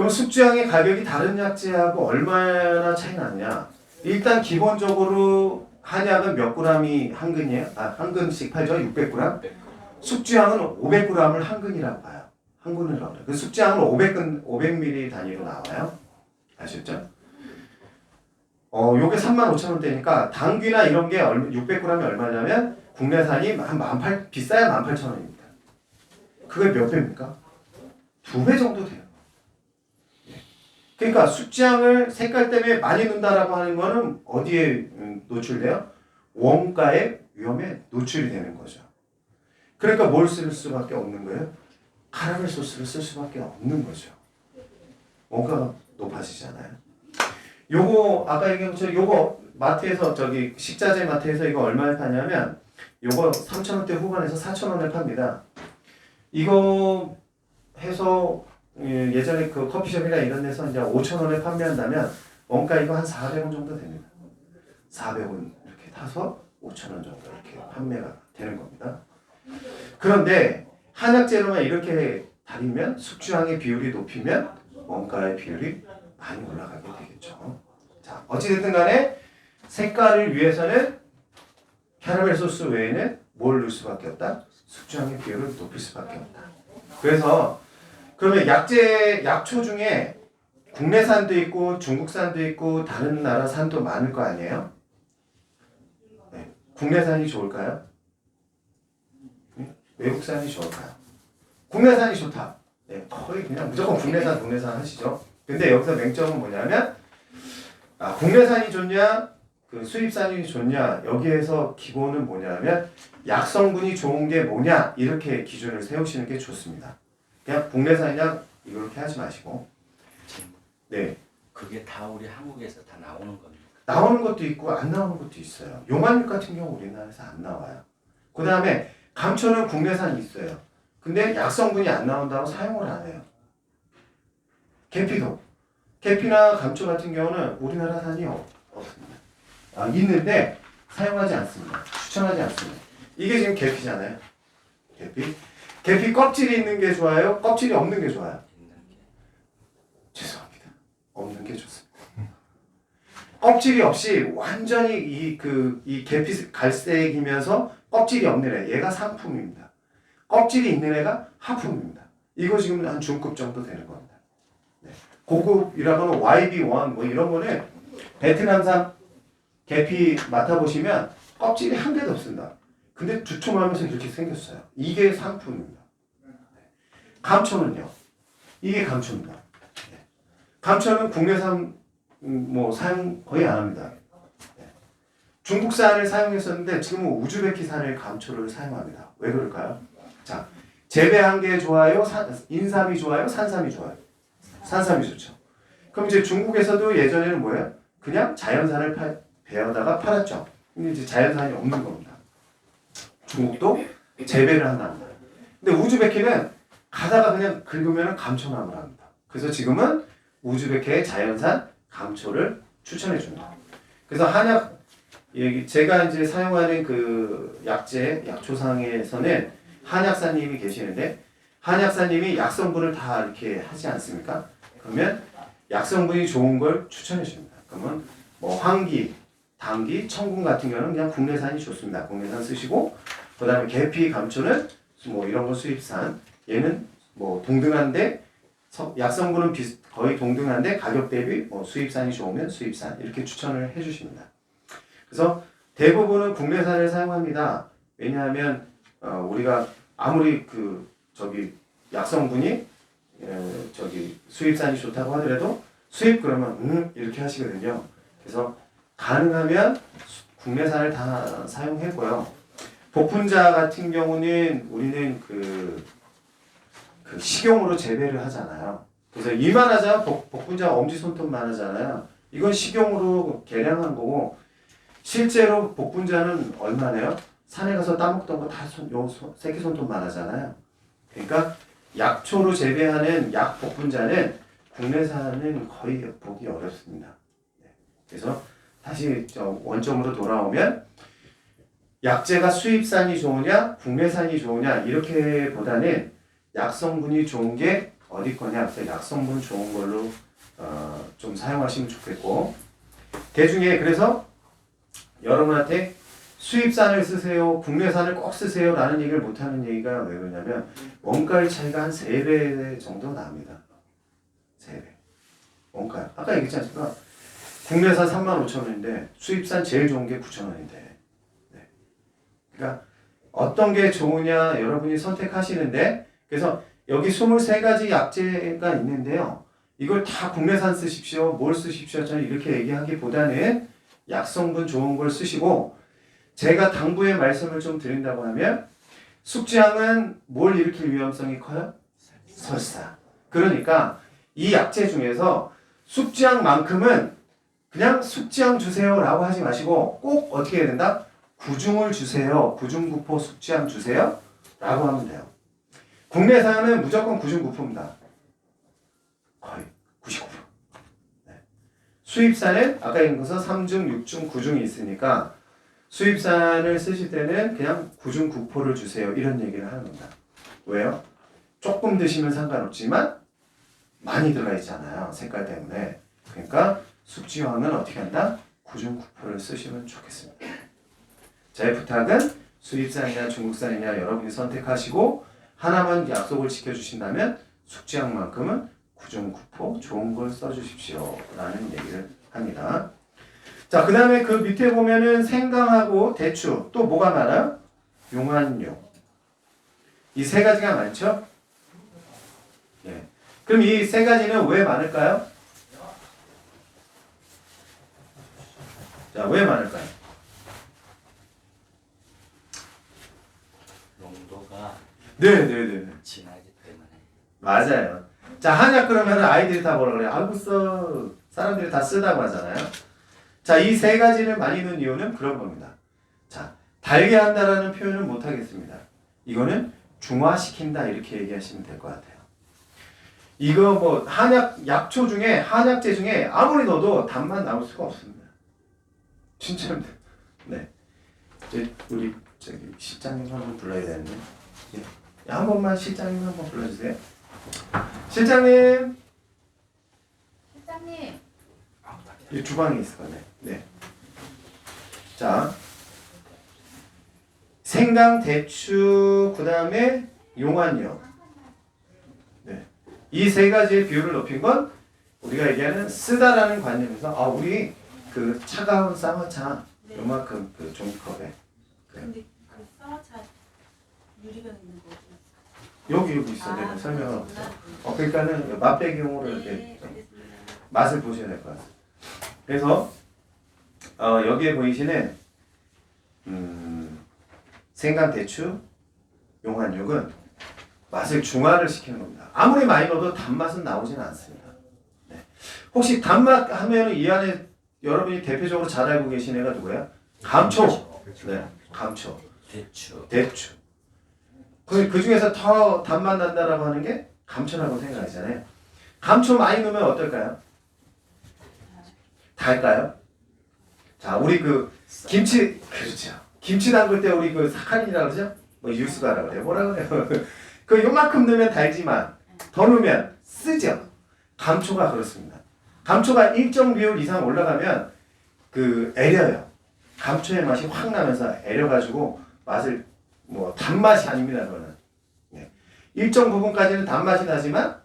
그럼 숙주향의 가격이 다른 약재하고 얼마나 차이 나냐? 일단 기본적으로 한약은 몇 g이 한 근이에요? 한 근씩 팔죠? 600g? 숙주향은 500g을 한 근이라고 봐요. 한 근이라고 해요. 그 숙주향은 500ml 단위로 나와요. 아셨죠? 요게 35,000원대니까 당귀나 이런 게 600g이 얼마냐면 국내산이 비싸야 18,000원입니다. 그게 몇 배입니까? 2배 정도 돼요. 그러니까 숙주향을 색깔 때문에 많이 넣는다라고 하는 거는 어디에 노출돼요? 원가의 위험에 노출이 되는 거죠. 그러니까 뭘 쓸 수밖에 없는 거예요? 카라멜 소스를 쓸 수밖에 없는 거죠. 원가가 높아지잖아요. 요거 아까 얘기한 것처럼 요거 마트에서 저기 식자재 마트에서 이거 얼마에 파냐면 요거 3,000원대 후반에서 4,000원에 팝니다. 이거 해서 예전에 그 커피숍이나 이런 데서 이제 5,000원에 판매한다면 원가 이거 한 400원 정도 됩니다. 400원 이렇게 타서 5,000원 정도 이렇게 판매가 되는 겁니다. 그런데 한약재료만 이렇게 다리면 숙주향의 비율이 높이면 원가의 비율이 많이 올라가게 되겠죠. 자, 어찌됐든 간에 색깔을 위해서는 캐러멜 소스 외에는 뭘 넣을 수밖에 없다? 숙주향의 비율을 높일 수밖에 없다. 그래서 그러면 약초 중에 국내산도 있고 중국산도 있고 다른 나라 산도 많을 거 아니에요? 네. 국내산이 좋을까요? 네? 외국산이 좋을까요? 국내산이 좋다. 네, 거의 그냥 무조건 국내산 하시죠. 근데 여기서 맹점은 뭐냐면 국내산이 좋냐 그 수입산이 좋냐 여기에서 기본은 뭐냐면 약성분이 좋은 게 뭐냐 이렇게 기준을 세우시는 게 좋습니다. 그냥 국내산이냐 이렇게 하지 마시고. 네. 그게 다 우리 한국에서 다 나오는 겁니다. 나오는 것도 있고 안 나오는 것도 있어요. 용암육 같은 경우 우리나라에서 안 나와요. 그 다음에 감초는 국내산이 있어요. 근데 약성분이 안 나온다고 사용을 안 해요. 계피도. 계피나 감초 같은 경우는 우리나라 산이 없습니다. 있는데 사용하지 않습니다. 추천하지 않습니다. 이게 지금 계피잖아요. 계피 껍질이 있는 게 좋아요? 껍질이 없는 게 좋아요? 죄송합니다. 없는 게 좋습니다. 껍질이 없이 완전히 이 계피 갈색이면서 껍질이 없는 애, 얘가 상품입니다. 껍질이 있는 애가 하품입니다. 이거 지금 한 중급 정도 되는 겁니다. 네. 고급이라고는 YB1 뭐 이런 거는 베트남산 계피 맡아보시면 껍질이 한 개도 없습니다. 근데 두툼하면서 이렇게 생겼어요. 이게 상품입니다. 감초는요. 이게 감초입니다. 감초는 국내산 사용 거의 안 합니다. 중국산을 사용했었는데 지금은 우즈베키산의 감초를 사용합니다. 왜 그럴까요? 자, 재배한 게 좋아요? 인삼이 좋아요? 산삼이 좋아요? 산삼이 좋죠. 그럼 이제 중국에서도 예전에는 뭐예요? 그냥 자연산을 베어다가 팔았죠. 근데 이제 자연산이 없는 겁니다. 중국도 재배를 한답니다. 근데 우즈베키는 가다가 그냥 긁으면 감초나무를 합니다. 그래서 지금은 우즈베키의 자연산 감초를 추천해 줍니다. 그래서 한약 제가 이제 사용하는 그 약초상에서는 한약사님이 계시는데 한약사님이 약성분을 다 이렇게 하지 않습니까? 그러면 약성분이 좋은 걸 추천해 줍니다. 그러면 뭐 황기, 당귀, 청군 같은 경우는 그냥 국내산이 좋습니다. 국내산 쓰시고 그다음에 계피, 감초는 뭐 이런 거 수입산. 얘는 뭐 동등한데 약성분은 거의 동등한데 가격 대비 뭐 수입산이 좋으면 수입산 이렇게 추천을 해주십니다. 그래서 대부분은 국내산을 사용합니다. 왜냐하면 우리가 아무리 약성분이 수입산이 좋다고 하더라도 수입 그러면 이렇게 하시거든요. 그래서 가능하면 국내산을 다 사용하고요. 복분자 같은 경우는 우리는 그 식용으로 재배를 하잖아요. 그래서 이만하잖아요. 복분자 엄지손톱만 하잖아요. 이건 식용으로 개량한 거고 실제로 복분자는 얼마네요? 산에 가서 따먹던 거 다 새끼손톱만 하잖아요. 그러니까 약초로 재배하는 약복분자는 국내산은 거의 보기 어렵습니다. 그래서 다시 원점으로 돌아오면 약재가 수입산이 좋으냐 국내산이 좋으냐 이렇게 보다는 약성분이 좋은 게 어디 거냐? 그래서 약성분 좋은 걸로 좀 사용하시면 좋겠고 대중에 그래서 여러분한테 수입산을 쓰세요, 국내산을 꼭 쓰세요 라는 얘기를 못하는 얘기가 왜 그러냐면 원가의 차이가 한 3배 정도 납니다. 3배. 원가. 아까 얘기했지 않습니까? 국내산 35,000원인데 수입산 제일 좋은 게 9,000원인데 네. 그러니까 어떤 게 좋으냐 여러분이 선택하시는데 그래서 여기 23가지 약재가 있는데요. 이걸 다 국내산 쓰십시오. 뭘 쓰십시오. 저는 이렇게 얘기하기보다는 약성분 좋은 걸 쓰시고 제가 당부의 말씀을 좀 드린다고 하면 숙지향은 뭘 일으킬 위험성이 커요? 설사. 그러니까 이 약재 중에서 숙지향만큼은 그냥 숙지향 주세요 라고 하지 마시고 꼭 어떻게 해야 된다? 구중을 주세요. 구중구포 숙지향 주세요 라고 하면 돼요. 국내산은 무조건 구중구포입니다. 거의 99%. 네. 수입산은 아까 얘기한 것은 3중, 6중, 9중이 있으니까 수입산을 쓰실 때는 그냥 9중 9포를 주세요. 이런 얘기를 하는 겁니다. 왜요? 조금 드시면 상관없지만 많이 들어가 있잖아요. 색깔 때문에. 그러니까 숙지황은 어떻게 한다? 9중 9포를 쓰시면 좋겠습니다. 제 부탁은 수입산이냐 중국산이냐 여러분이 선택하시고 하나만 약속을 지켜주신다면 숙지황만큼은 9중 9포 좋은 걸 써주십시오. 라는 얘기를 합니다. 자, 그 다음에 그 밑에 보면은 생강하고 대추 또 뭐가 많아요? 용안류 이 3가지가 많죠? 예. 그럼 이 3가지는 왜 많을까요? 자, 왜 많을까요? 농도가 네네네 진하기 때문에. 맞아요. 자, 한약 그러면 아이들이 다 뭐라 그래요? 아이고 써 사람들이 다 쓰다고 하잖아요. 자, 이 3가지를 많이 넣은 이유는 그런 겁니다. 자, 달게 한다라는 표현은 못 하겠습니다. 이거는 중화시킨다 이렇게 얘기하시면 될 것 같아요. 이거 뭐 한약 약초 중에 한약재 중에 아무리 넣어도 단맛 나올 수가 없습니다. 진짜입니다. 네, 이제 우리 저기 실장님 한번 불러야 되는데, 예. 한 번만 실장님 한번 불러주세요. 실장님. 실장님. 이 주방에 있을 거네. 네. 자, 생강, 대추, 그 다음에 용안류. 네. 이 3가지의 비율을 높인 건 우리가 얘기하는 쓰다라는 관념에서 우리 그 차가운 쌍화차 요만큼 그 종이컵에 근데 그 쌍화차 유리병 있는 거 여기 있어. 내가 설명을 그러니까는 맛배기용으로 이렇게 좀 맛을 보셔야 될 것 같아요. 그래서 여기에 보이시는 생강, 대추, 용안육은 맛을 중화를 시키는 겁니다. 아무리 많이 넣어도 단맛은 나오지는 않습니다. 네. 혹시 단맛 하면 이 안에 여러분이 대표적으로 잘 알고 계신 애가 누구예요? 감초. 네, 감초. 대추. 그 중에서 더 단맛 난다라고 하는 게 감초라고 생각하잖아요. 감초 많이 넣으면 어떨까요? 달까요? 자, 우리 그 김치 그렇죠. 김치 담글 때 우리 그 사카린이라고 그러죠? 뭐 유수가라고 그래요. 뭐라고 그래요? 그 요만큼 넣으면 달지만 더 넣으면 쓰죠. 감초가 그렇습니다. 감초가 일정 비율 이상 올라가면 그 애려요. 감초의 맛이 확 나면서 애려가지고 맛을 뭐 단맛이 아닙니다. 그거는 일정 부분까지는 단맛이 나지만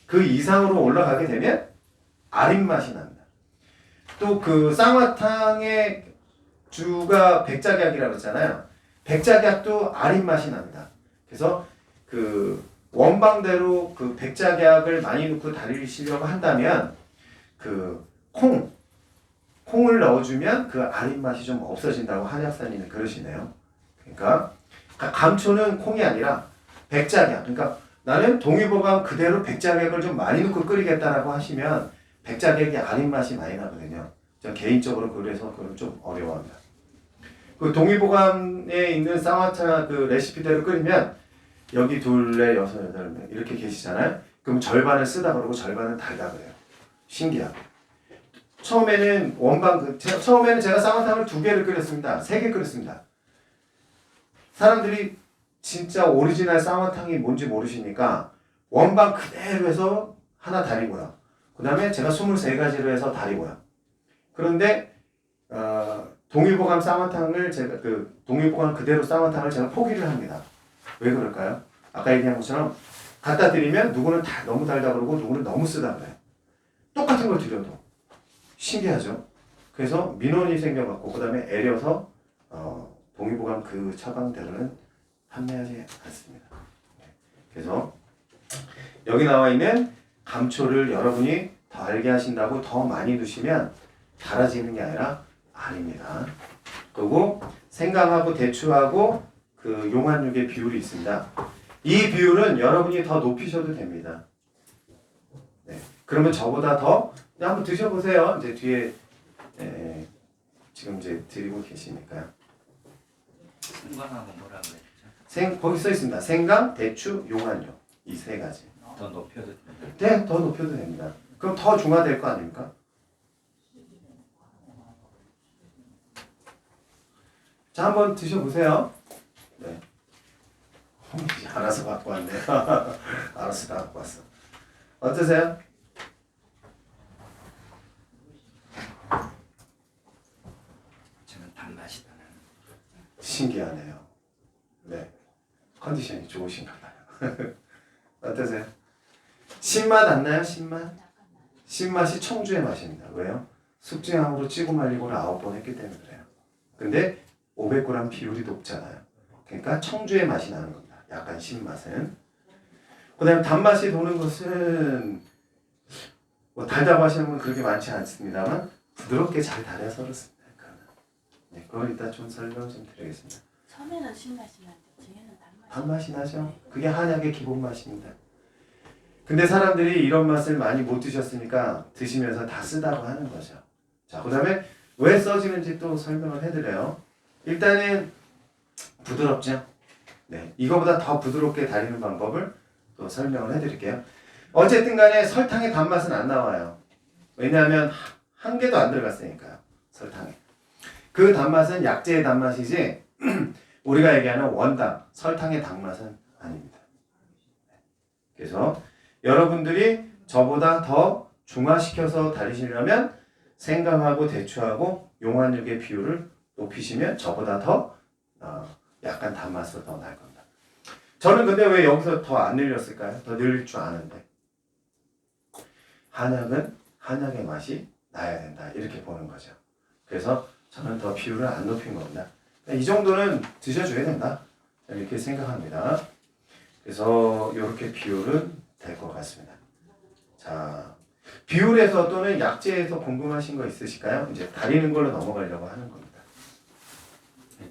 그 이상으로 올라가게 되면 아린 맛이 납니다. 또 그 쌍화탕의 주가 백작약이라고 했잖아요. 백작약도 아린 맛이 납니다. 그래서 그 원방대로 그 백작약을 많이 넣고 달이시려고 한다면 그 콩을 넣어주면 그 아린 맛이 좀 없어진다고 한약사님은 그러시네요. 그러니까 감초는 콩이 아니라 백작약. 그러니까 나는 동의보감 그대로 백작약을 좀 많이 넣고 끓이겠다라고 하시면 백작약이 아린 맛이 많이 나거든요. 저 개인적으로 그래서 그걸 좀 어려워합니다. 그 동의보감에 있는 쌍화차 그 레시피대로 끓이면 여기 둘레 여섯 여덟 명 이렇게 계시잖아요. 그럼 절반을 쓰다 그러고 절반은 달다 그래요. 신기하고. 처음에는 처음에는 제가 쌍화탕을 2개를 끓였습니다. 3개 끓였습니다. 사람들이 진짜 오리지널 쌍화탕이 뭔지 모르시니까 원방 그대로 해서 하나 다리고요. 그 다음에 제가 23가지로 해서 다리고요. 그런데 동일보감 쌍화탕을 제가 동일보감 그대로 쌍화탕을 제가 포기를 합니다. 왜 그럴까요? 아까 얘기한 것처럼 갖다 드리면 누구는 다 너무 달다 그러고 누구는 너무 쓰다 그래요. 똑같은 걸 드려도 신기하죠. 그래서 민원이 생겨갖고 그 다음에 애려서 동일보감 그 처방대로는 판매하지 않습니다. 그래서 여기 나와 있는 감초를 여러분이 더 알게 하신다고 더 많이 두시면 달아지는 게 아니라 아닙니다. 그리고 생강하고 대추하고 그 용한육의 비율이 있습니다. 이 비율은 여러분이 더 높이셔도 됩니다. 네. 그러면 저보다 더 한번 드셔보세요. 이제 뒤에 지금 이제 드리고 계시니까요. 생강하고 뭐라 그랬죠? 거기 써 있습니다. 생강, 대추, 용한육 이 세 가지. 더 높여도 됩니다. 네, 더 높여도 됩니다. 그럼 더 중화될 거 아닙니까? 자, 한번 드셔보세요. 네. 알아서 갖고 왔네. 알아서 갖고 왔어. 어떠세요? 저는 단맛이다. 신기하네요. 네. 컨디션이 좋으신가 봐요. 어떠세요? 신맛 안 나요? 신맛? 신맛이 청주의 맛입니다. 왜요? 숙주향으로 찌고 말리고를 9번 했기 때문에 그래요. 근데 500g 비율이 높잖아요. 그러니까 청주의 맛이 나는 겁니다. 약간 신맛은. 그 다음에 단맛이 도는 것은 뭐 달다고 하시는 분 그렇게 많지 않습니다만 부드럽게 잘 달여서 그렇습니다. 네, 그걸 이따 좀 설명 좀 드리겠습니다. 처음에는 신맛이 나는데 뒤에는 단맛이. 단맛이 나죠. 그게 한약의 기본 맛입니다. 근데 사람들이 이런 맛을 많이 못 드셨으니까 드시면서 다 쓰다고 하는 거죠. 자, 그 다음에 왜 써지는지 또 설명을 해드려요. 일단은 부드럽죠. 네, 이거보다 더 부드럽게 달이는 방법을 또 설명을 해드릴게요. 어쨌든 간에 설탕의 단맛은 안 나와요. 왜냐하면 한 개도 안 들어갔으니까요. 설탕에. 그 단맛은 약재의 단맛이지 우리가 얘기하는 원당, 설탕의 단맛은 아닙니다. 그래서 여러분들이 저보다 더 중화시켜서 달이시려면 생강하고 대추하고 용한육의 비율을 높이시면 저보다 더 약간 단맛으로 더 날 겁니다. 저는 근데 왜 여기서 더 안 늘렸을까요? 더 늘릴 줄 아는데. 한약은 한약의 맛이 나야 된다. 이렇게 보는 거죠. 그래서 저는 더 비율을 안 높인 겁니다. 이 정도는 드셔줘야 된다. 이렇게 생각합니다. 그래서 이렇게 비율은 될 것 같습니다. 자, 비율에서 또는 약재에서 궁금하신 거 있으실까요? 이제 다리는 걸로 넘어가려고 하는 겁니다.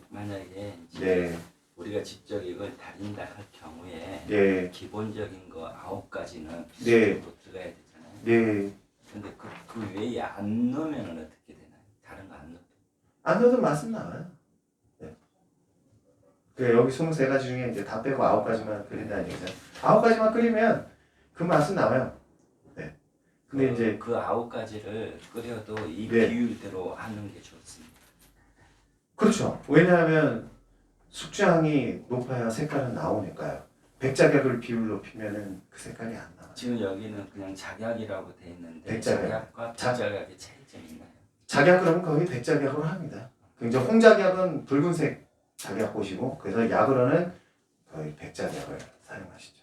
만약에 이제 네, 우리가 직접 이걸 다린다 할 경우에 네, 기본적인 거 9가지는 네. 또 들어가야 되잖아요. 네. 근데 그 외에 안 넣으면 어떻게 되나요? 다른 거 안 넣어도? 안 넣어도 맛은 나와요. 네. 그 여기 23가지 중에 이제 다 빼고 9가지만 끓인다는 얘기죠. 9가지만 끓이면 그 맛은 나와요. 네. 근데 이제 그 9가지를 끓여도 이 네. 비율대로 하는 게 좋습니다. 그렇죠. 왜냐하면 숙주향이 높아야 색깔은 나오니까요. 백작약을 비율 높이면은 그 색깔이 안 나와요. 지금 여기는 그냥 작약이라고 돼 있는데 백작약. 작약과 백작약의 차이점이 있나요? 작약은 거의 백작약으로 합니다. 이제 홍작약은 붉은색 작약꽃이고 그래서 약으로는 거의 백작약을 사용하시죠.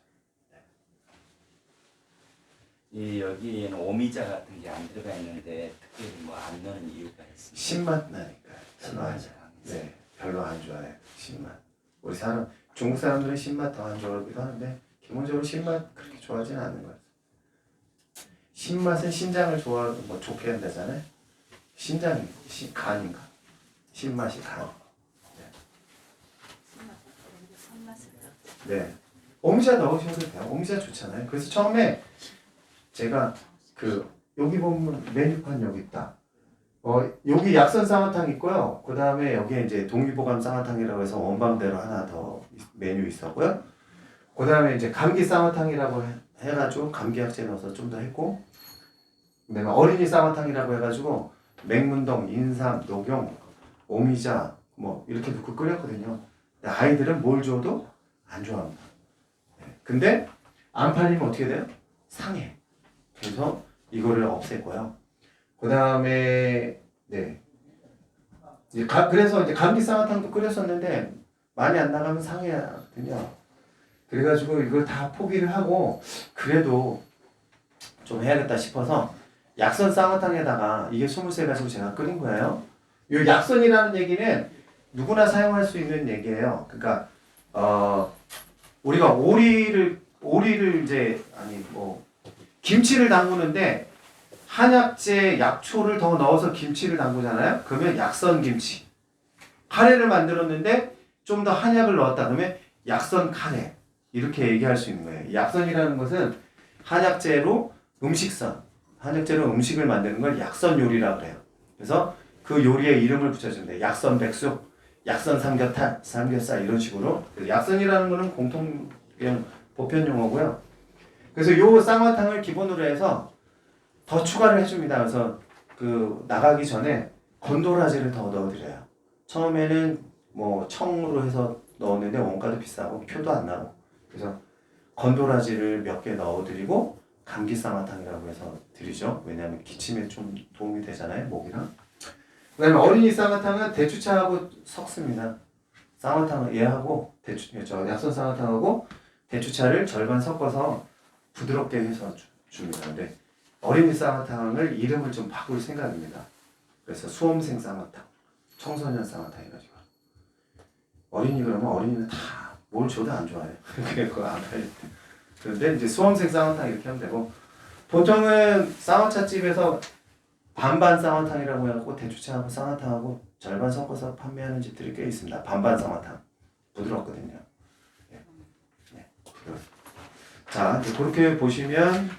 이 여기에는 오미자 같은 게 안 들어가 있는데 특별히 뭐 안 넣는 이유가 있습니다. 신맛 나니까 별로 안 좋아. 네, 별로 안 좋아해. 신맛. 우리 중국 사람들은 신맛 더 안 좋아하기도 하는데 기본적으로 신맛 그렇게 좋아하지는 않는 것 같아요. 신맛은 신장을 좋아하고 뭐 좋게 한다잖아요. 신장이 간인가? 신맛이 간. 손맛을 네. 오미자 넣으셔도 돼요. 오미자 좋잖아요. 그래서 처음에 제가 여기 보면 메뉴판 여기 있다. 여기 약선 쌍화탕 있고요. 그 다음에 여기 이제 동일보감 쌍화탕이라고 해서 원방대로 하나 더 메뉴 있었고요. 그 다음에 이제 감기 쌍화탕이라고 해가지고 감기 약재 넣어서 좀 더 했고, 그다음에 어린이 쌍화탕이라고 해가지고 맹문동, 인삼, 녹용, 오미자 뭐 이렇게 넣고 끓였거든요. 근데 아이들은 뭘 줘도 안 좋아합니다. 근데 안 팔리면 어떻게 돼요? 상해. 그래서 이거를 없앴고요. 그 다음에 네. 그래서 이제 감기 쌍화탕도 끓였었는데 많이 안 나가면 상해거든요. 그래가지고 이걸 다 포기를 하고 그래도 좀 해야겠다 싶어서 약선 쌍화탕에다가 이게 23가지고 제가 끓인 거예요. 이 약선이라는 얘기는 누구나 사용할 수 있는 얘기예요. 그러니까 우리가 오리를 이제 아니 뭐 김치를 담그는데 한약재 약초를 더 넣어서 김치를 담그잖아요. 그러면 약선 김치. 카레를 만들었는데 좀 더 한약을 넣었다 그러면 약선 카레. 이렇게 얘기할 수 있는 거예요. 약선이라는 것은 한약재로 한약재로 음식을 만드는 걸 약선 요리라고 그래요. 그래서 그 요리에 이름을 붙여주면 돼요. 약선 백숙, 약선 삼겹살, 삼겹살 이런 식으로. 약선이라는 거는 공통 그냥 보편 용어고요. 그래서 요 쌍화탕을 기본으로 해서 더 추가를 해줍니다. 그래서 그 나가기 전에 건도라지를 더 넣어드려요. 처음에는 뭐 청으로 해서 넣었는데 원가도 비싸고 표도 안 나고 그래서 건도라지를 몇 개 넣어드리고 감기 쌍화탕이라고 해서 드리죠. 왜냐하면 기침에 좀 도움이 되잖아요. 목이랑. 그 다음에 어린이 쌍화탕은 대추차하고 섞습니다. 쌍화탕을 얘하고 약선 쌍화탕하고 대추차를 절반 섞어서 부드럽게 해서 줍니다. 근데 어린이 쌍화탕을 이름을 좀 바꿀 생각입니다. 그래서 수험생 쌍화탕, 청소년 쌍화탕 해가지고 어린이 그러면 어린이는 다 뭘 줘도 안 좋아해요. 그거 안 팔릴 때. 그런데 이제 수험생 쌍화탕 이렇게 하면 되고 보통은 쌍화차 집에서 반반 쌍화탕이라고 해갖고 대추차하고 쌍화탕하고 절반 섞어서 판매하는 집들이 꽤 있습니다. 반반 쌍화탕 부드럽거든요. 네. 네. 자 그렇게 보시면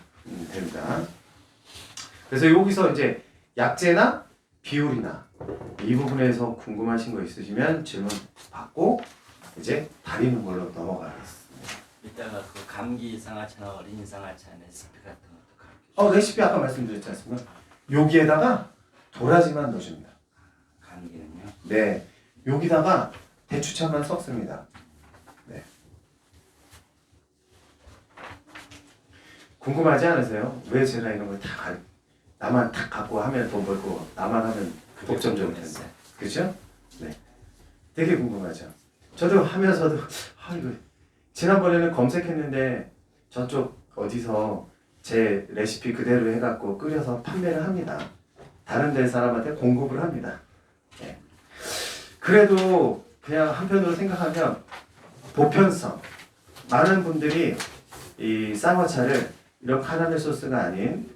됩니다. 그래서 여기서 이제 약재나 비율이나 이 부분에서 궁금하신 거 있으시면 질문 받고 이제 다리는 걸로 넘어가겠습니다. 이따가 그 감기 쌍화차나 어린이 쌍화차 레시피 같은 것도 가르쳐. 레시피 아까 말씀드렸지 않습니까? 여기에다가 도라지만 넣어줍니다. 감기는요? 네, 여기다가 대추차만 섞습니다. 네. 궁금하지 않으세요? 왜 제가 이런 걸 다 나만 다 갖고 하면 돈 벌고 나만 하면 독점 좀 텐데, 그렇죠? 네, 되게 궁금하죠. 저도 하면서도 이거 지난번에는 검색했는데 저쪽 어디서 제 레시피 그대로 해갖고 끓여서 판매를 합니다. 다른 데 사람한테 공급을 합니다. 네. 그래도 그냥 한편으로 생각하면 보편성. 많은 분들이 이 쌍화차를 이런 카라멜 소스가 아닌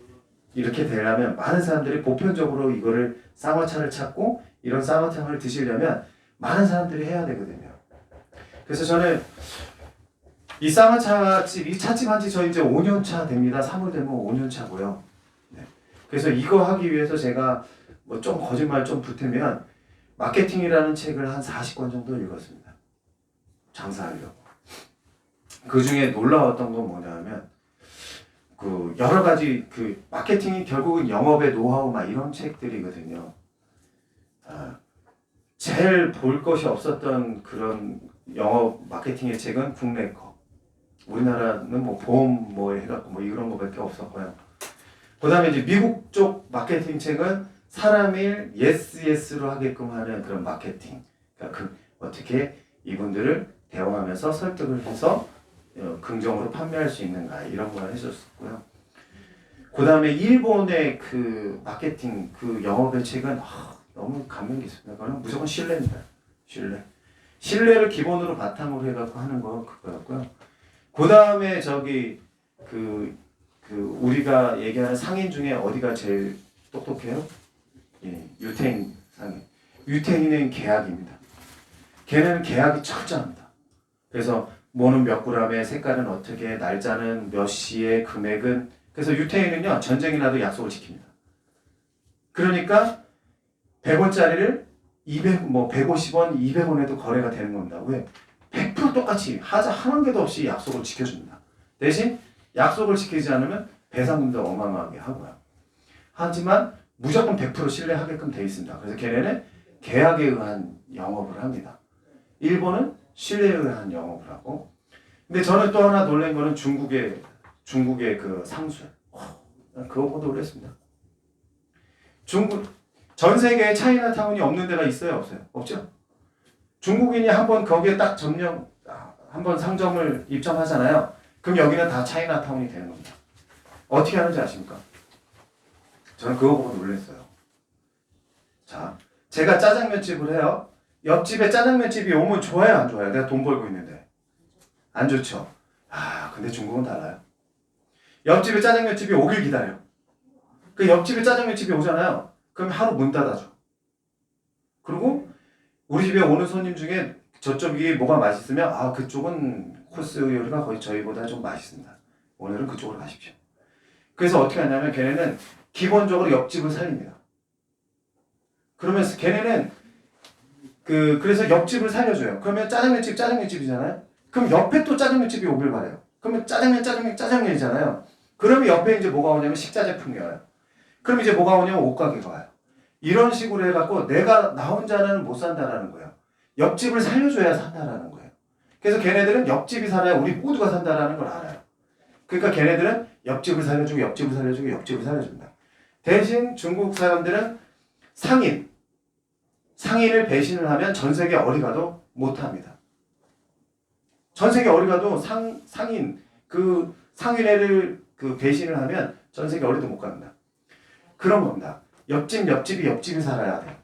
이렇게 되려면 많은 사람들이 보편적으로 이거를 쌍화차를 찾고 이런 쌍화탕을 드시려면 많은 사람들이 해야 되거든요. 그래서 저는 이 쌍화차집, 이 찻집 한 지 저 이제 5년 차 됩니다. 3월 되면 5년 차고요. 네. 그래서 이거 하기 위해서 제가 뭐 좀 거짓말 좀 붙으면 마케팅이라는 책을 한 40권 정도 읽었습니다. 장사하려고. 그 중에 놀라웠던 건 뭐냐면 그 여러 가지 그 마케팅이 결국은 영업의 노하우 막 이런 책들이거든요. 제일 볼 것이 없었던 그런 영업 마케팅의 책은 국내 거. 우리나라는 뭐 보험 뭐 해갖고 뭐 이런 거밖에 없었고요. 그다음에 이제 미국 쪽 마케팅 책은 사람 일 예스로 하게끔 하는 그런 마케팅. 그러니까 어떻게 이분들을 대화하면서 설득을 해서 긍정으로 판매할 수 있는가 이런 걸 해줬었고요. 그다음에 일본의 그 마케팅 그 영업의 책은 너무 감명 깊습니다. 그거는 무조건 신뢰입니다. 신뢰를 기본으로 바탕으로 해갖고 하는 거 그거였고요. 그 다음에 우리가 얘기하는 상인 중에 어디가 제일 똑똑해요? 예, 유태인 상인. 유태인은 계약입니다. 걔는 계약이 철저합니다. 그래서 뭐는 몇 그램에 색깔은 어떻게 날짜는 몇 시에 금액은 그래서 유태인은요 전쟁이 나도 약속을 지킵니다. 그러니까 100원짜리를 150원, 200원에도 거래가 되는 겁니다. 왜? 100% 똑같이 하자 한 개도 없이 약속을 지켜줍니다. 대신 약속을 지키지 않으면 배상금도 어마어마하게 하고요. 하지만 무조건 100% 신뢰하게끔 돼 있습니다. 그래서 걔네는 계약에 의한 영업을 합니다. 일본은 신뢰에 의한 영업을 하고 근데 저는 또 하나 놀란 거는 중국의 중국의 그 상술. 그거 보고 놀랐습니다. 중국 전 세계에 차이나타운이 없는 데가 있어요, 없어요? 없죠. 중국인이 한번 거기에 딱 한번 상점을 입점하잖아요. 그럼 여기는 다 차이나타운이 되는 겁니다. 어떻게 하는지 아십니까? 저는 그거 보고 놀랐어요. 자, 제가 짜장면집을 해요. 옆집에 짜장면집이 오면 좋아요, 안 좋아요? 내가 돈 벌고 있는데. 안 좋죠. 근데 중국은 달라요. 옆집에 짜장면집이 오길 기다려. 그 옆집에 짜장면집이 오잖아요. 그럼 하루 문 닫아줘. 그리고 우리 집에 오는 손님 중에 저쪽이 뭐가 맛있으면 그쪽은 코스 요리가 거의 저희보다 좀 맛있습니다. 오늘은 그쪽으로 가십시오. 그래서 어떻게 하냐면 걔네는 기본적으로 옆집을 살립니다. 그러면서 걔네는 그래서 옆집을 살려줘요. 그러면 짜장면집이잖아요. 그럼 옆에 또 짜장면집이 오길 바래요. 그러면 짜장면이잖아요. 그러면 옆에 이제 뭐가 오냐면 식자 제품이 와요. 그럼 이제 뭐가 오냐면 옷가게가 와요. 이런 식으로 해갖고 나 혼자는 못 산다라는 거예요. 옆집을 살려줘야 산다라는 거예요. 그래서 걔네들은 옆집이 살아야 우리 모두가 산다라는 걸 알아요. 그러니까 걔네들은 옆집을 살려줍니다. 대신 중국 사람들은 상인을 배신을 하면 전 세계 어디 가도 못 합니다. 전 세계 어디 가도 상인을 배신을 하면 전 세계 어디도 못 갑니다. 그런 겁니다. 옆집이 살아야 돼.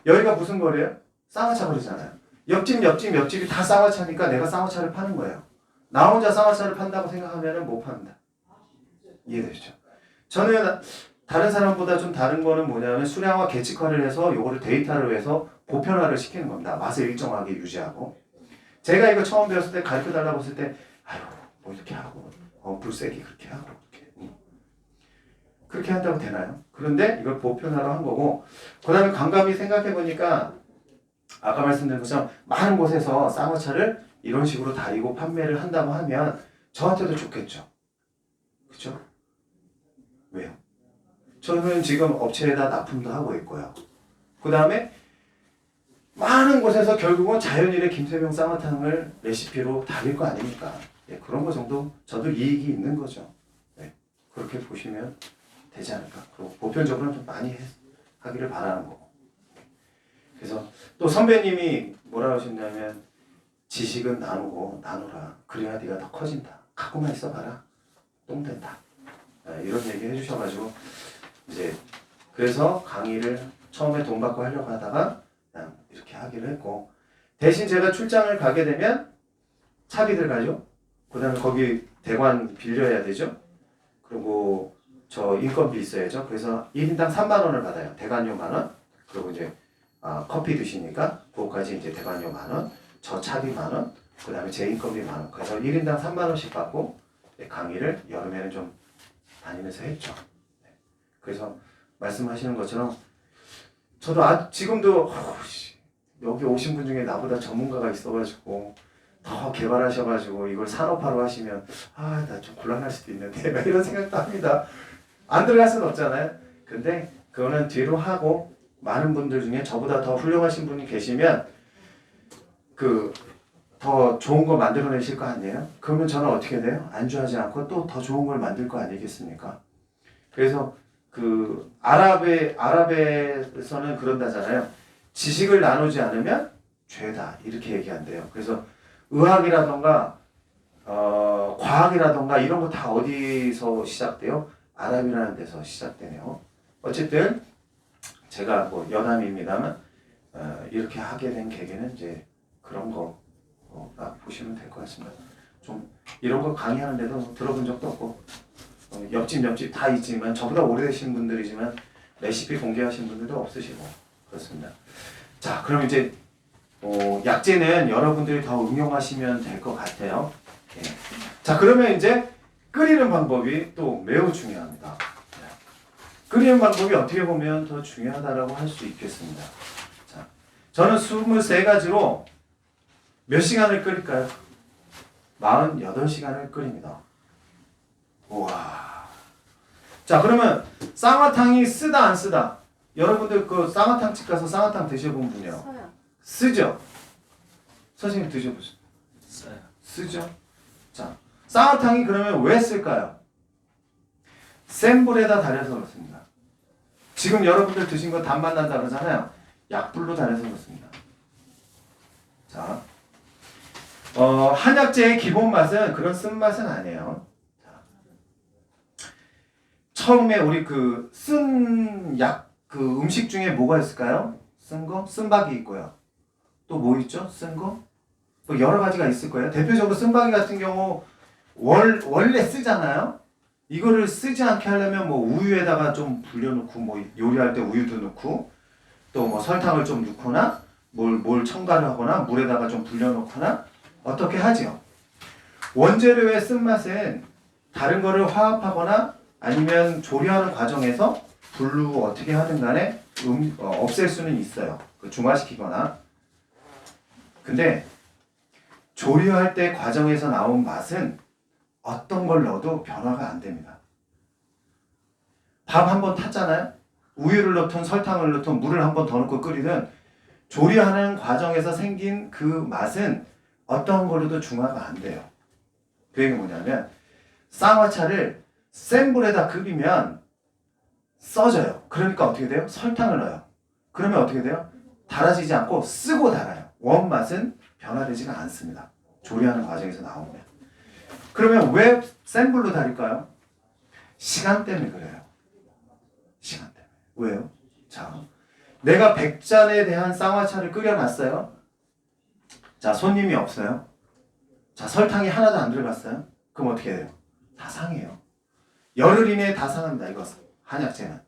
여기가 무슨 거리예요? 쌍화차 거리잖아요. 옆집이 다 쌍화차니까 내가 쌍화차를 파는 거예요. 나 혼자 쌍화차를 판다고 생각하면 못 팝니다. 이해되시죠? 저는 다른 사람보다 좀 다른 거는 뭐냐면 수량화 계측화를 해서 요거를 데이터를 해서 보편화를 시키는 겁니다. 맛을 일정하게 유지하고. 제가 이거 처음 배웠을 때 가르쳐 달라고 했을 때 뭐 이렇게 하고 불세기 그렇게 하고 그렇게 한다고 되나요? 그런데 이걸 보편화로 한 거고, 그 다음에 감감히 생각해 보니까 아까 말씀드린 것처럼 많은 곳에서 쌍화차를 이런 식으로 다리고 판매를 한다고 하면 저한테도 좋겠죠. 그렇죠? 왜요? 저는 지금 업체에다 납품도 하고 있고요. 그 다음에 많은 곳에서 결국은 자연일의 김세명 쌍화탕을 레시피로 다릴 거 아닙니까? 그런 거 정도 저도 이익이 있는 거죠. 그렇게 보시면 되지 않을까. 그리고 보편적으로는 좀 많이 하기를 바라는 거고. 그래서 또 선배님이 뭐라 하셨냐면 지식은 나누라. 그래야 네가 더 커진다. 갖고만 있어봐라. 똥 된다. 이런 얘기 해주셔가지고 이제 그래서 강의를 처음에 돈 받고 하려고 하다가 그냥 이렇게 하기로 했고, 대신 제가 출장을 가게 되면 차비들 가죠. 그 다음에 거기 대관 빌려야 되죠. 그리고 저 인건비 있어야죠. 그래서 1인당 3만 원을 받아요. 대관료 만 원. 그리고 이제 커피 드시니까 그거까지 이제 대관료 만 원, 저 차비 만 원, 그 다음에 제 인건비 만 원. 그래서 1인당 3만 원씩 받고 강의를 여름에는 좀 다니면서 했죠. 그래서 말씀하시는 것처럼 저도 지금도 여기 오신 분 중에 나보다 전문가가 있어가지고 더 개발하셔가지고 이걸 산업화로 하시면 나 좀 곤란할 수도 있는데 이런 생각도 합니다. 안 들어갈 수는 없잖아요. 근데 그거는 뒤로 하고, 많은 분들 중에 저보다 더 훌륭하신 분이 계시면 더 좋은 거 만들어내실 거 아니에요? 그러면 저는 어떻게 돼요? 안주하지 않고 또 더 좋은 걸 만들 거 아니겠습니까? 그래서 아랍에서는 그런다잖아요. 지식을 나누지 않으면 죄다 이렇게 얘기한대요. 그래서 의학이라던가 과학이라던가 이런 거 다 어디서 시작돼요? 아랍이라는 데서 시작되네요. 어쨌든 제가 뭐 여담입니다만 이렇게 하게 된 계기는 이제 그런 거 보시면 될 것 같습니다. 좀 이런 거 강의하는데도 들어본 적도 없고 옆집 다 있지만 저보다 오래되신 분들이지만 레시피 공개하신 분들도 없으시고 그렇습니다. 자, 그럼 이제 약재는 여러분들이 더 응용하시면 될 것 같아요. 자, 그러면 이제 끓이는 방법이 또 매우 중요합니다. 끓이는 방법이 어떻게 보면 더 중요하다고 할 수 있겠습니다. 자, 저는 23가지로 몇 시간을 끓일까요? 48시간을 끓입니다. 우와. 자, 그러면 쌍화탕이 쓰다 안 쓰다? 여러분들 쌍화탕집 가서 쌍화탕 드셔본 분이요? 써요. 쓰죠? 선생님 드셔보세요. 써요. 쓰죠? 자, 쌍화탕이 그러면 왜 쓸까요? 센 불에다 달여서 그렇습니다. 지금 여러분들 드신 거 단맛 난다 그러잖아요. 약불로 달여서 그렇습니다. 자, 한약재의 기본 맛은 그런 쓴맛은 아니에요. 자, 처음에 우리 그 쓴 약, 그 음식 중에 뭐가 있을까요? 쓴 거? 쓴박이 있고요. 또 뭐 있죠? 쓴 거? 뭐 여러 가지가 있을 거예요. 대표적으로 쓴박이 같은 경우 원래 쓰잖아요. 이거를 쓰지 않게 하려면 뭐 우유에다가 좀 불려놓고 뭐 요리할 때 우유도 넣고 또 뭐 설탕을 좀 넣거나 뭘 첨가를 하거나 물에다가 좀 불려놓거나 어떻게 하죠. 원재료의 쓴맛은 다른 거를 화합하거나 아니면 조리하는 과정에서 불로 어떻게 하든 간에 없앨 수는 있어요. 중화시키거나. 근데 조리할 때 과정에서 나온 맛은 어떤 걸 넣어도 변화가 안 됩니다. 밥 한 번 탔잖아요. 우유를 넣든 설탕을 넣든 물을 한 번 더 넣고 끓이든 조리하는 과정에서 생긴 그 맛은 어떤 걸로도 중화가 안 돼요. 그 얘기는 뭐냐면 쌍화차를 센 불에다 끓이면 써져요. 그러니까 어떻게 돼요? 설탕을 넣어요. 그러면 어떻게 돼요? 달아지지 않고 쓰고 달아요. 원맛은 변화되지가 않습니다. 조리하는 과정에서 나오면. 그러면 왜 센 불로 달일까요? 시간 때문에 그래요. 시간 때문에. 왜요? 자, 내가 100잔에 대한 쌍화차를 끓여놨어요. 자, 손님이 없어요. 자, 설탕이 하나도 안 들어갔어요. 그럼 어떻게 돼요? 다 상해요. 열흘 이내에 다 상합니다. 이거 한약재는.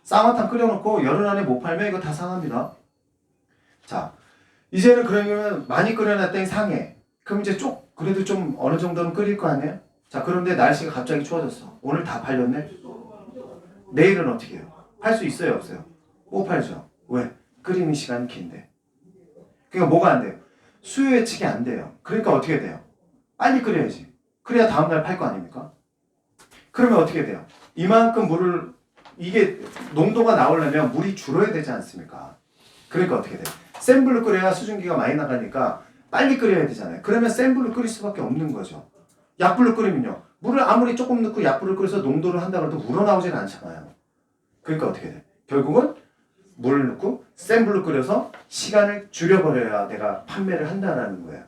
쌍화탕 끓여놓고 열흘 안에 못 팔면 이거 다 상합니다. 자, 이제는 그러면 많이 끓여놨더니 상해. 그럼 이제 그래도 좀 어느 정도는 끓일 거 아니에요? 자, 그런데 날씨가 갑자기 추워졌어. 오늘 다 팔렸네? 내일은 어떻게 해요? 팔 수 있어요, 없어요? 못 팔죠. 왜? 끓이는 시간이 긴데. 그러니까 뭐가 안 돼요? 수요 예측이 안 돼요. 그러니까 어떻게 돼요? 빨리 끓여야지. 그래야 다음날 팔 거 아닙니까? 그러면 어떻게 돼요? 이만큼 물을, 이게 농도가 나오려면 물이 줄어야 되지 않습니까? 그러니까 어떻게 돼요? 센 불로 끓여야 수증기가 많이 나가니까 빨리 끓여야 되잖아요. 그러면 센 불로 끓일 수밖에 없는 거죠. 약불로 끓이면요. 물을 아무리 조금 넣고 약불을 끓여서 농도를 한다고 해도 우러나오질 않잖아요. 그러니까 어떻게 돼? 결국은 물을 넣고 센 불로 끓여서 시간을 줄여버려야 내가 판매를 한다는 거예요.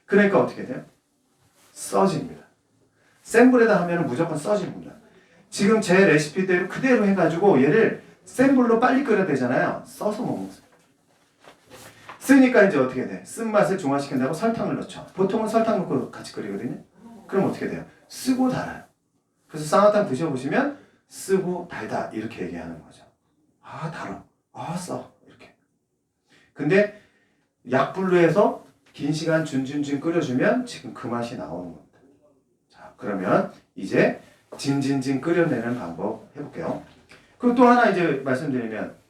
그러니까 어떻게 돼요? 써집니다. 센 불에다 하면 무조건 써집니다. 지금 제 레시피대로 그대로 해가지고 얘를 센 불로 빨리 끓여야 되잖아요. 써서 못 먹어요. 쓰니까 이제 어떻게 돼? 쓴맛을 중화시킨다고 설탕을 넣죠. 보통은 설탕 넣고 같이 끓이거든요. 그럼 어떻게 돼요? 쓰고 달아요. 그래서 쌍화탕 드셔보시면 쓰고 달다 이렇게 얘기하는 거죠. 아 달아. 아 써. 이렇게. 근데 약불로 해서 긴 시간 준준준 끓여주면 지금 그 맛이 나오는 겁니다. 자 그러면 이제 진진진 끓여내는 방법 해볼게요. 그리고 또 하나 이제 말씀드리면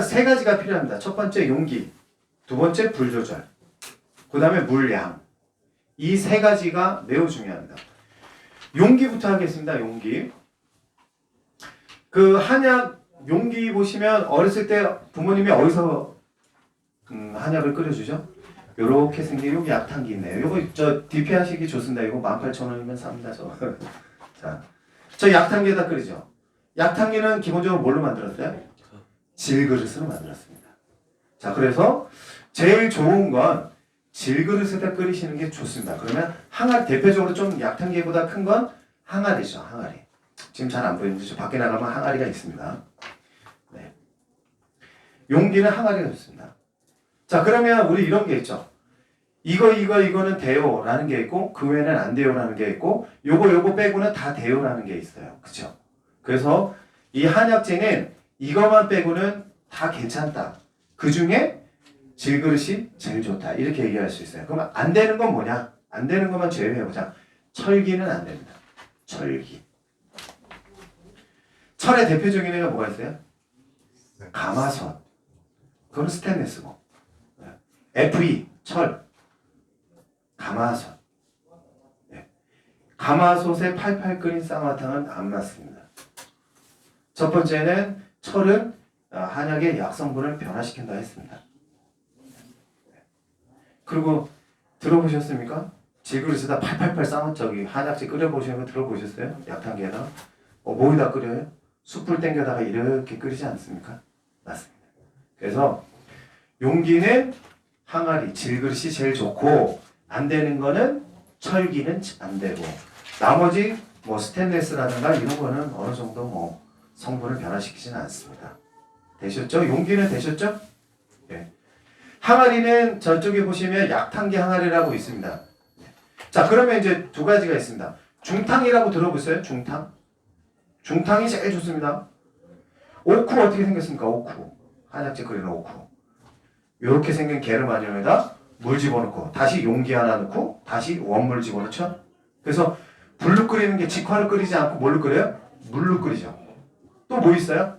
세 가지가 필요합니다. 첫 번째 용기, 두 번째 불 조절, 그 다음에 물량. 이 세 가지가 매우 중요합니다. 용기부터 하겠습니다. 용기. 그 한약 용기 보시면 어렸을 때 부모님이 어디서 한약을 끓여주죠? 요렇게 생긴 여기 약탕기 있네요. 요거 저 DP 하시기 좋습니다. 이거 18,000원이면 삽니다. 자, 저 약탕기에다 끓이죠. 약탕기는 기본적으로 뭘로 만들었어요? 질그릇으로 만들었습니다. 자, 그래서 제일 좋은 건 질그릇에다 끓이시는 게 좋습니다. 그러면 항아리, 대표적으로 좀 약탕기보다 큰 건 항아리죠. 항아리. 지금 잘 안 보이는데 저 밖에 나가면 항아리가 있습니다. 네. 용기는 항아리가 좋습니다. 자, 그러면 우리 이런 게 있죠. 이거는 돼요 라는 게 있고 그 외에는 안 돼요 라는 게 있고 요거 빼고는 다 돼요 라는 게 있어요. 그쵸? 그래서 이 한약재는 이것만 빼고는 다 괜찮다. 그 중에 질그릇이 제일 좋다. 이렇게 얘기할 수 있어요. 그럼 안 되는 건 뭐냐? 안 되는 것만 제외해보자. 철기는 안 됩니다. 철기. 철의 대표적인 애가 뭐가 있어요? 가마솥. 그건 스테인리스고. FE, 철. 가마솥. 가마솥에 팔팔 끓인 쌍화탕은 안 맞습니다. 첫 번째는 철은 한약의 약성분을 변화시킨다 했습니다. 그리고 들어보셨습니까? 질그릇에다 팔팔팔 싸면 저기 한약재 끓여보시는 거 들어보셨어요? 약탕기에다 뭐에다 끓여요? 숯불 땡겨다가 이렇게 끓이지 않습니까? 맞습니다. 그래서 용기는 항아리, 질그릇이 제일 좋고 안 되는 거는 철기는 안 되고 나머지 뭐 스테인레스라든가 이런 거는 어느 정도 뭐 성분을 변화시키지는 않습니다. 되셨죠? 용기는 되셨죠? 네. 항아리는 저쪽에 보시면 약탕기 항아리라고 있습니다. 자, 그러면 이제 두 가지가 있습니다. 중탕이라고 들어보세요. 중탕. 중탕이 제일 좋습니다. 오쿠 어떻게 생겼습니까? 오쿠. 한약재 끓이는 오쿠. 이렇게 생긴 게르마늄에다 물 집어넣고 다시 용기 하나 넣고 다시 원물 집어넣죠. 그래서 불로 끓이는 게 직화를 끓이지 않고 뭘로 끓여요? 물로 끓이죠. 또 뭐 있어요?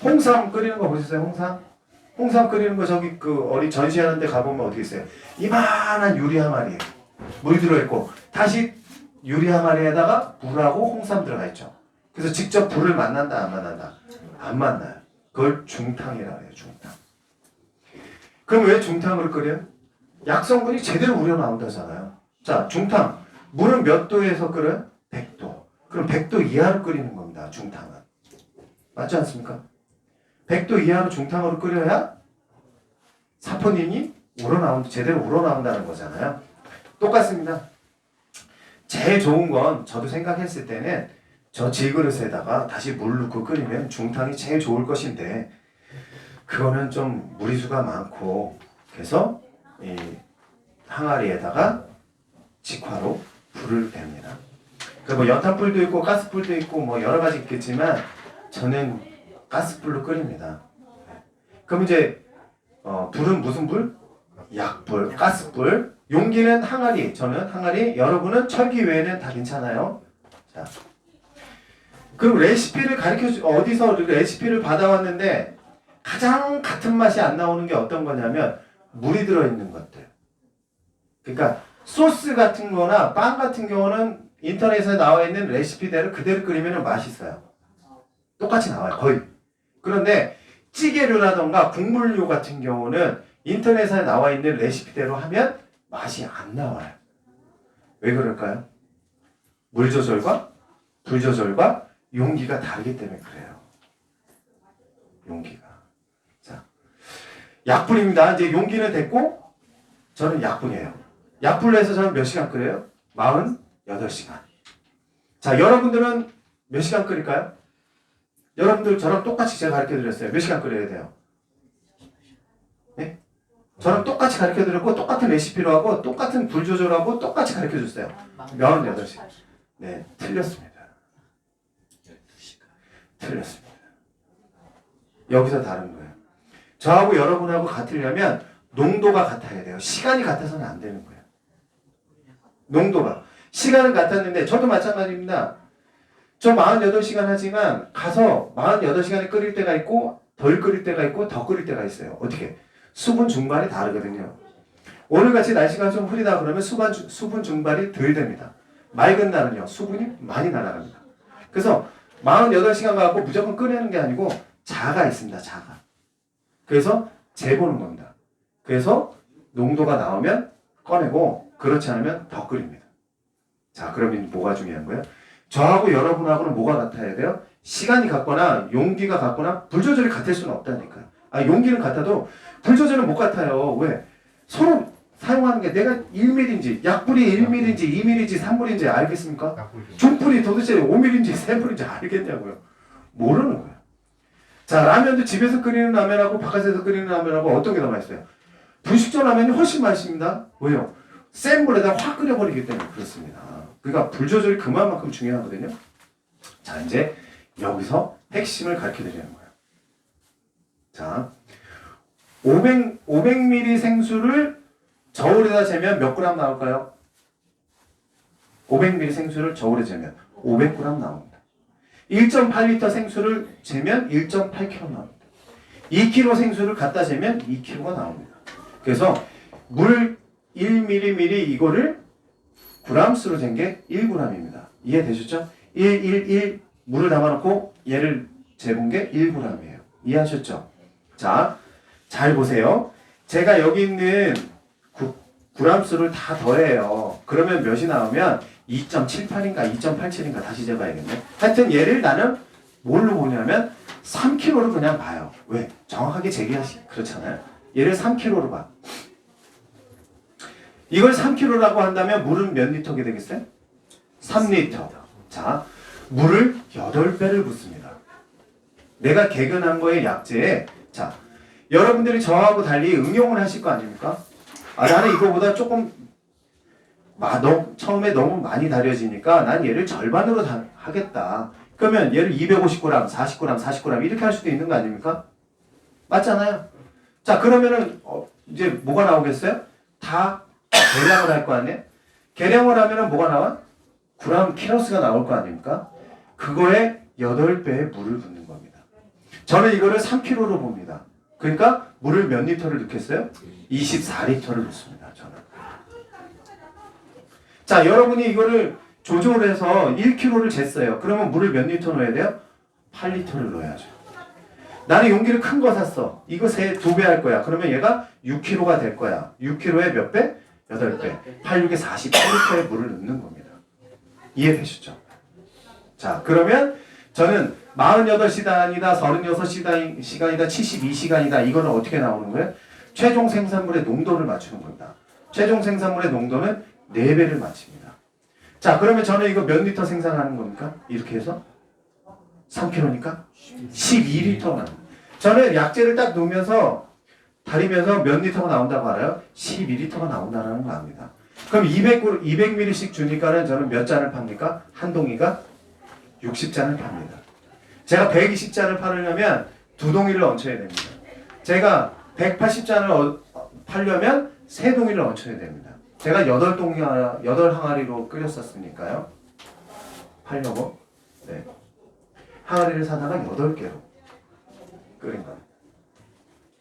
홍삼 끓이는 거 보셨어요? 홍삼? 홍삼 끓이는 거 저기 그 어디 전시하는 데 가보면 어떻게 있어요? 이만한 유리 항아리에 물이 들어있고 다시 유리 항아리에다가 물하고 홍삼 들어가 있죠. 그래서 직접 불을 만난다 안 만난다? 안 만나요. 그걸 중탕이라고 해요. 중탕. 그럼 왜 중탕으로 끓여요? 약성분이 제대로 우러나온다잖아요. 자, 중탕. 물은 몇 도에서 끓여요? 100도. 그럼 100도 이하로 끓이는 겁니다. 중탕은. 맞지 않습니까? 100도 이하로 중탕으로 끓여야 사포닌이 제대로 우러나온다는 거잖아요. 똑같습니다. 제일 좋은 건 저도 생각했을 때는 저 질그릇에다가 다시 물 넣고 끓이면 중탕이 제일 좋을 것인데 그거는 좀 무리수가 많고 그래서 이 항아리에다가 직화로 불을 댑니다. 그 뭐 연탄불도 있고 가스불도 있고 뭐 여러 가지 있겠지만 저는 가스불로 끓입니다. 그럼 이제 불은 무슨 불? 약불, 가스불. 용기는 항아리, 저는 항아리. 여러분은 철기 외에는 다 괜찮아요. 자, 그럼 레시피를 어디서 레시피를 받아왔는데 가장 같은 맛이 안 나오는 게 어떤 거냐면 물이 들어있는 것들. 그러니까 소스 같은 거나 빵 같은 경우는 인터넷에 나와 있는 레시피대로 그대로 끓이면 맛있어요. 똑같이 나와요. 거의. 그런데 찌개류라던가 국물류 같은 경우는 인터넷에 나와 있는 레시피대로 하면 맛이 안 나와요. 왜 그럴까요? 물 조절과 불 조절과 용기가 다르기 때문에 그래요. 용기가. 자, 약불입니다. 이제 용기는 됐고 저는 약불이에요. 약불로 해서 저는 몇 시간 끓여요? 48시간. 자, 여러분들은 몇 시간 끓일까요? 여러분들 저랑 똑같이 제가 가르쳐드렸어요. 몇 시간 끓여야 돼요? 네? 저랑 똑같이 가르쳐드렸고 똑같은 레시피로 하고 똑같은 불 조절하고 똑같이 가르쳐줬어요. 48시간. 네, 틀렸습니다. 12시간. 틀렸습니다. 여기서 다른 거예요. 저하고 여러분하고 같으려면 농도가 같아야 돼요. 시간이 같아서는 안 되는 거예요. 농도가. 시간은 같았는데 저도 마찬가지입니다. 저 48시간 하지만 가서 48시간에 끓일 때가 있고 덜 끓일 때가 있고 더 끓일 때가 있어요. 어떻게? 수분 중발이 다르거든요. 오늘같이 날씨가 좀 흐리다 그러면 수분 중발이 덜 됩니다. 맑은 날은요. 수분이 많이 날아갑니다. 그래서 48시간 갖고 무조건 끓이는 게 아니고 자가 있습니다. 자가. 그래서 재보는 겁니다. 그래서 농도가 나오면 꺼내고 그렇지 않으면 더 끓입니다. 자, 그러면 뭐가 중요한 거예요? 저하고 여러분하고는 뭐가 같아야 돼요? 시간이 같거나 용기가 같거나 불 조절이 같을 수는 없다니까요. 용기는 같아도 불 조절은 못 같아요. 왜? 서로 사용하는 게 내가 1mm인지 약불이 1mm인지 2mm인지 3mm인지 알겠습니까? 중불이 도대체 5mm인지 3mm인지 알겠냐고요. 모르는 거예요. 자, 라면도 집에서 끓이는 라면하고 바깥에서 끓이는 라면하고 어떤 게 더 맛있어요? 분식전 라면이 훨씬 맛있습니다. 왜요? 센 불에다 확 끓여버리기 때문에 그렇습니다. 그러니까 불 조절이 그만큼 중요하거든요. 자, 이제 여기서 핵심을 가르쳐드리는 거예요. 자, 500ml 생수를 저울에다 재면 몇 그램 나올까요? 500ml 생수를 저울에 재면 500g 나옵니다. 1.8L 생수를 재면 1.8kg 나옵니다. 2kg 생수를 갖다 재면 2kg가 나옵니다. 그래서 물 1ml 이거를 g수로 잰 게 1g입니다. 이해되셨죠? 1 물을 담아놓고 얘를 재본 게 1g이에요. 이해하셨죠? 자, 잘 보세요. 제가 여기 있는 구람수를 다 더해요. 그러면 몇이 나오면 2.78인가 2.87인가 다시 재봐야겠네. 하여튼 얘를 나는 뭘로 보냐면 3kg로 그냥 봐요. 왜? 정확하게 재기하시 그렇잖아요. 얘를 3kg로 봐. 이걸 3kg라고 한다면 물은 몇 리터게 되겠어요? 3리터. 자, 물을 8배를 붓습니다. 내가 개근한 거의 약재에 자, 여러분들이 저하고 달리 응용을 하실 거 아닙니까? 나는 이거보다 조금 처음에 너무 많이 다려지니까 난 얘를 절반으로 하겠다. 그러면 얘를 250g, 40g, 40g 이렇게 할 수도 있는 거 아닙니까? 맞잖아요. 자, 그러면은 이제 뭐가 나오겠어요? 다 계량을 할 거 아니에요? 계량을 하면은 뭐가 나와? 그람 키로수가 나올 거 아닙니까? 그거에 8배의 물을 붓는 겁니다. 저는 이거를 3kg로 봅니다. 그러니까 물을 몇 리터를 넣겠어요? 24리터를 넣습니다. 저는. 자, 여러분이 이거를 조절을 해서 1kg를 쟀어요. 그러면 물을 몇 리터 넣어야 돼요? 8리터를 넣어야죠. 나는 용기를 큰 거 샀어. 이거 2배 할 거야. 그러면 얘가 6kg가 될 거야. 6kg에 몇 배? 8배. 8, 6에 48리터의 물을 넣는 겁니다. 이해되시죠? 자, 그러면 저는 48시간이다, 36시간이다, 72시간이다. 이거는 어떻게 나오는 거예요? 최종 생산물의 농도를 맞추는 겁니다. 최종 생산물의 농도는 4배를 맞춥니다. 자, 그러면 저는 이거 몇 리터 생산하는 겁니까? 이렇게 해서 3kg니까 12리터만. 저는 약재를 딱 놓으면서 다리면서 몇 리터가 나온다고 알아요? 12리터가 나온다는 거 압니다. 그럼 200ml씩 주니까는 저는 몇 잔을 팝니까? 한 동이가 60잔을 팝니다. 제가 120잔을 팔으려면 2동이를 얹혀야 됩니다. 제가 180잔을 팔려면 3동이를 얹혀야 됩니다. 제가 8항아리로 끓였었으니까요. 팔려고. 네. 항아리를 사다가 8개로 끓인 겁니다.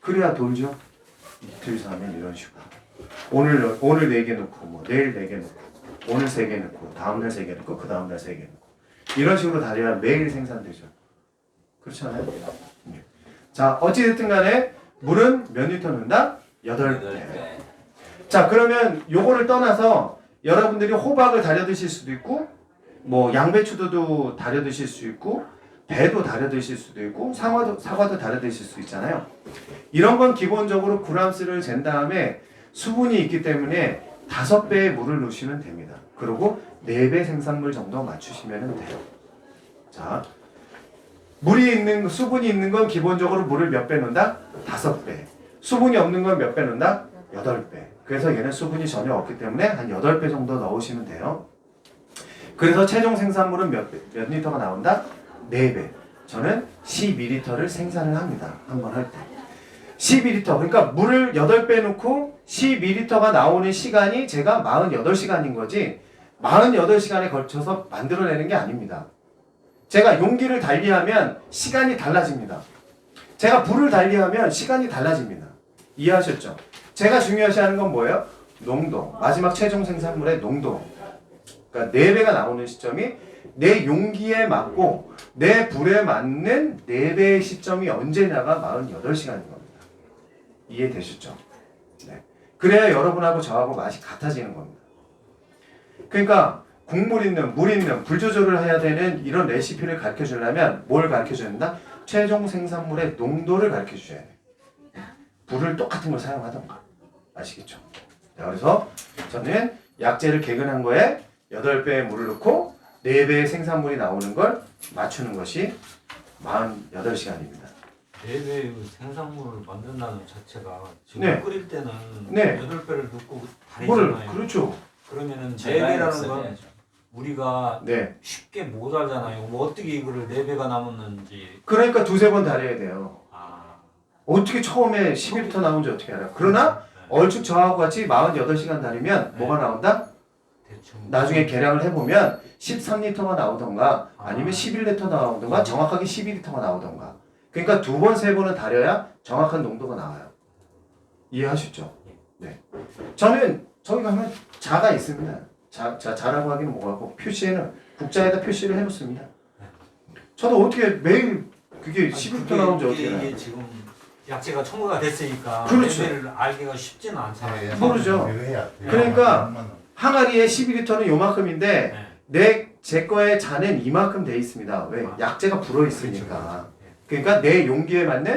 그래야 돌죠. 이틀, 3일 이런 식으로. 오늘 4개 넣고, 뭐 내일 4개 넣고, 오늘 3개 넣고, 다음날 3개 넣고, 그 다음날 3개 넣고. 이런 식으로 다려야 매일 생산되죠. 그렇지 않아요? 네. 자, 어찌됐든 간에 물은 몇 리터 넣는다? 8배. 자, 그러면 요거를 떠나서 여러분들이 호박을 다려 드실 수도 있고, 뭐 양배추도 다려 드실 수 있고, 배도 다려 드실 수도 있고, 사과도 다려 드실 수 있잖아요. 이런 건 기본적으로 구람수를 잰 다음에 수분이 있기 때문에 5배의 물을 넣으시면 됩니다. 그리고 4배 생산물 정도 맞추시면 돼요. 자, 수분이 있는 건 기본적으로 물을 몇 배 넣는다? 5배. 수분이 없는 건 몇 배 넣는다? 8배. 그래서 얘는 수분이 전혀 없기 때문에 한 8배 정도 넣으시면 돼요. 그래서 최종 생산물은 몇 리터가 나온다? 4배. 저는 12리터를 생산을 합니다. 한번 할 때. 12리터. 그러니까 물을 8배 넣고 12리터가 나오는 시간이 제가 48시간인 거지 48시간에 걸쳐서 만들어내는 게 아닙니다. 제가 용기를 달리하면 시간이 달라집니다. 제가 불을 달리하면 시간이 달라집니다. 이해하셨죠? 제가 중요시하는 건 뭐예요? 농도. 마지막 최종 생산물의 농도. 그러니까 4배가 나오는 시점이 내 용기에 맞고 내 불에 맞는 4배의 시점이 언제냐가 48시간인 겁니다. 이해되셨죠? 네. 그래야 여러분하고 저하고 맛이 같아지는 겁니다. 그러니까 국물 있는, 물 있는, 불 조절을 해야 되는 이런 레시피를 가르쳐 주려면 뭘 가르쳐 줘야 된다? 최종 생산물의 농도를 가르쳐 주셔야 돼요. 불을 똑같은 걸 사용하던가. 아시겠죠? 자, 그래서 저는 약재를 개근한 거에 8배의 물을 넣고 4배의 생산물이 나오는 걸 맞추는 것이 48시간입니다. 4배의 생산물을 만든다는 자체가 지금 네. 끓일 때는 네. 8배를 넣고 물을, 다리잖아요. 그렇죠. 그러면은 절반이 4배라는 건 없어야죠. 우리가 네. 쉽게 못 알잖아요. 뭐 어떻게 이거를 4배가 남았는지. 그러니까 2-3번 달여야 돼요. 아, 어떻게 처음에 11리터 나온지 어떻게 알아요? 그러나 네. 얼추 저하고 같이 48시간 달이면 뭐가 나온다? 대충 나중에 계량을 해보면 13리터가 나오던가 아니면 11리터 나오던가 정확하게 12리터가 나오던가. 그러니까 2번, 3번은 달여야 정확한 농도가 나와요. 이해하셨죠? 네. 저는 저기 가면 자가 있습니다. 자라고 하기는 뭐하고 표시에는 국자에다 표시를 해놓습니다. 저도 어떻게 매일 그게 11리터 나오는지 어떻게 알아요? 이게 지금 약재가 첨가가 됐으니까 그렇죠. 레벨을 알기가 쉽지는 않잖아요. 모르죠. 해야 돼. 그러니까 항아리에 12리터는 요만큼인데 네. 제 거의 잔엔 이만큼 돼 있습니다. 왜? 아. 약재가 불어 있으니까. 그러니까 내 용기에 맞는